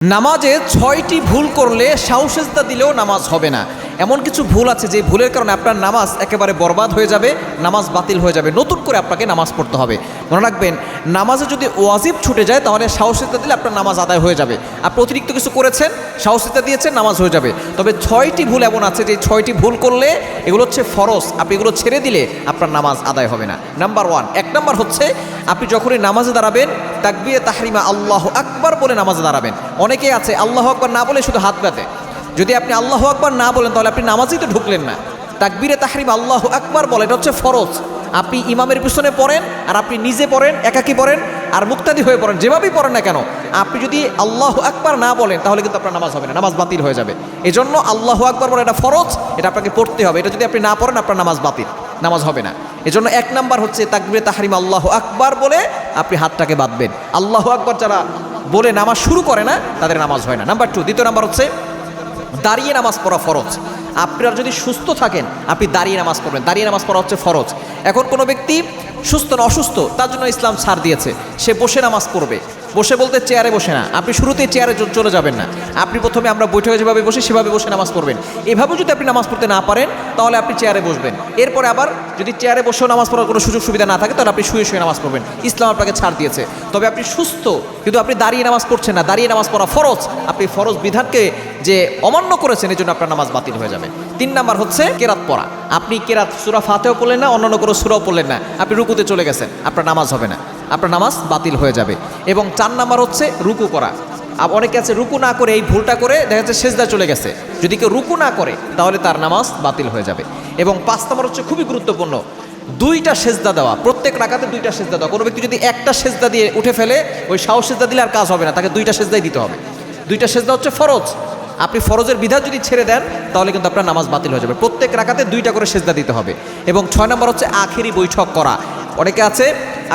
নামাজে ৬টি ভুল করলে সাহসেজদা দিলেও নামাজ হবে না। এমন কিছু ভুল আছে যে ভুলের কারণে আপনার নামাজ একেবারে বরবাদ হয়ে যাবে, নামাজ বাতিল হয়ে যাবে, নতুন করে আপনাকে নামাজ পড়তে হবে। মনে রাখবেন, নামাজে যদি ওয়াজিব ছুটে যায় তাহলে সাহসেজদা দিলে আপনার নামাজ আদায় হয়ে যাবে। আপনি অতিরিক্ত কিছু করেছেন, সাহসেজদা দিয়েছেন, নামাজ হয়ে যাবে। তবে ৬টি ভুল এমন আছে যে ৬টি ভুল করলে এগুলো হচ্ছে ফরজ, আপনি এগুলো ছেড়ে দিলে আপনার নামাজ আদায় হবে না। নাম্বার 1, 1 নাম্বার হচ্ছে আপনি যখনই নামাজে দাঁড়াবেন তাকবীরে তাহরিমা আল্লাহু আকবার বলে নামাজে দাঁড়াবেন। অনেকেই আছে আল্লাহু আকবার না বলে শুধু হাত পাতে। যদি আপনি আল্লাহু আকবার না বলেন তাহলে আপনি নামাজেই তো ঢুকলেন না। তাকবীরে তাহরিমা আল্লাহু আকবার বলে, এটা হচ্ছে ফরজ। আপনি ইমামের পিছনে পড়েন আর আপনি নিজে পড়েন, একাকী পড়েন আর মুক্তাদি হয়ে পড়েন, যেভাবেই পড়েন না কেন, আপনি যদি আল্লাহু আকবার না বলেন তাহলে কিন্তু আপনার নামাজ হবে না, নামাজ বাতিল হয়ে যাবে। এজন্য আল্লাহু আকবার বলে এটা ফরজ, এটা আপনাকে পড়তে হবে। এটা যদি আপনি না পড়েন আপনার নামাজ বাতিল, নামাজ হবে না। এজন্য 1 নাম্বার হচ্ছে তাকবীরে তাহরিমা আল্লাহু আকবার বলে আপনি হাতটাকে বাঁধবেন। আল্লাহু আকবার যারা বলে নামাজ শুরু করে না তাদের নামাজ হয় না। নাম্বার 2, দ্বিতীয় নাম্বার হচ্ছে দাঁড়িয়ে নামাজ পড়া ফরজ। আপনারা যদি সুস্থ থাকেন আপনি দাঁড়িয়ে নামাজ পড়বেন, দাঁড়িয়ে নামাজ পড়া হচ্ছে ফরজ। এখন কোনো ব্যক্তি সুস্থ না অসুস্থ, তার জন্য ইসলাম ছাড় দিয়েছে, সে বসে নামাজ পড়বে। বসে বলতে চেয়ারে বসে না, আপনি শুরুতেই চেয়ারে চলে যাবেন না। আপনি প্রথমে আমরা বৈঠকে যেভাবে বসে সেভাবে বসে নামাজ পড়বেন। এভাবেও যদি আপনি নামাজ পড়তে না পারেন তাহলে আপনি চেয়ারে বসবেন। এরপরে আবার যদি চেয়ারে বসেও নামাজ পড়ার কোনো সুযোগ সুবিধা না থাকে তাহলে আপনি শুয়ে শুয়ে নামাজ পড়বেন। ইসলাম আপনাকে ছাড় দিয়েছে। তবে আপনি সুস্থ কিন্তু আপনি দাঁড়িয়ে নামাজ পড়ছেন না, দাঁড়িয়ে নামাজ পড়া ফরজ, আপনি ফরজ বিধানকে যে অমান্য করেছেন এই জন্য আপনার নামাজ বাতিল হয়ে যাবে। 3 নাম্বার হচ্ছে কেরাত পড়া। আপনি কেরাত সূরা ফাতিহাও পড়লেন না, অন্যান্য কোনো সূরাও পড়লেন না, আপনি রুকুতে চলে গেছেন, আপনার নামাজ হবে না, আপনার নামাজ বাতিল হয়ে যাবে। এবং 4 নাম্বার হচ্ছে রুকু করা। অনেকে আছে রুকু না করে এই ভুলটা করে দেখা যাচ্ছে সেজদা চলে গেছে। যদি কেউ রুকু না করে তাহলে তার নামাজ বাতিল হয়ে যাবে। এবং 5 নাম্বার হচ্ছে খুবই গুরুত্বপূর্ণ, 2টা সেজদা দেওয়া। প্রত্যেক রাকাতে 2টা সেজদা দেওয়া। কোনো ব্যক্তি যদি একটা সেজদা দিয়ে উঠে ফেলে, ওই সাহস সেজদা দিলে আর কাজ হবে না, তাকে 2টা সেজদাই দিতে হবে। 2টা সেজদা হচ্ছে ফরজ। আপনি ফরজের বিধান যদি ছেড়ে দেন তাহলে কিন্তু আপনার নামাজ বাতিল হয়ে যাবে। প্রত্যেক রাকাতে 2টা করে সেজদা দিতে হবে। এবং 6 নাম্বার হচ্ছে আখেরি বৈঠক করা। অনেকে আছে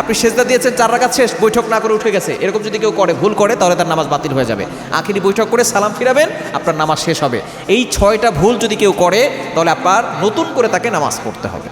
আপনি সেজদা দিয়েছেন 4 রাকাত শেষ, বৈঠক না করে উঠে গেছে, এরকম যদি কেউ করে, ভুল করে, তাহলে তার নামাজ বাতিল হয়ে যাবে। আখেরি বৈঠক করে সালাম ফিরাবেন, আপনার নামাজ শেষ হবে। এই 6টা ভুল যদি কেউ করে তাহলে আপনার নতুন করে তাকে নামাজ পড়তে হবে।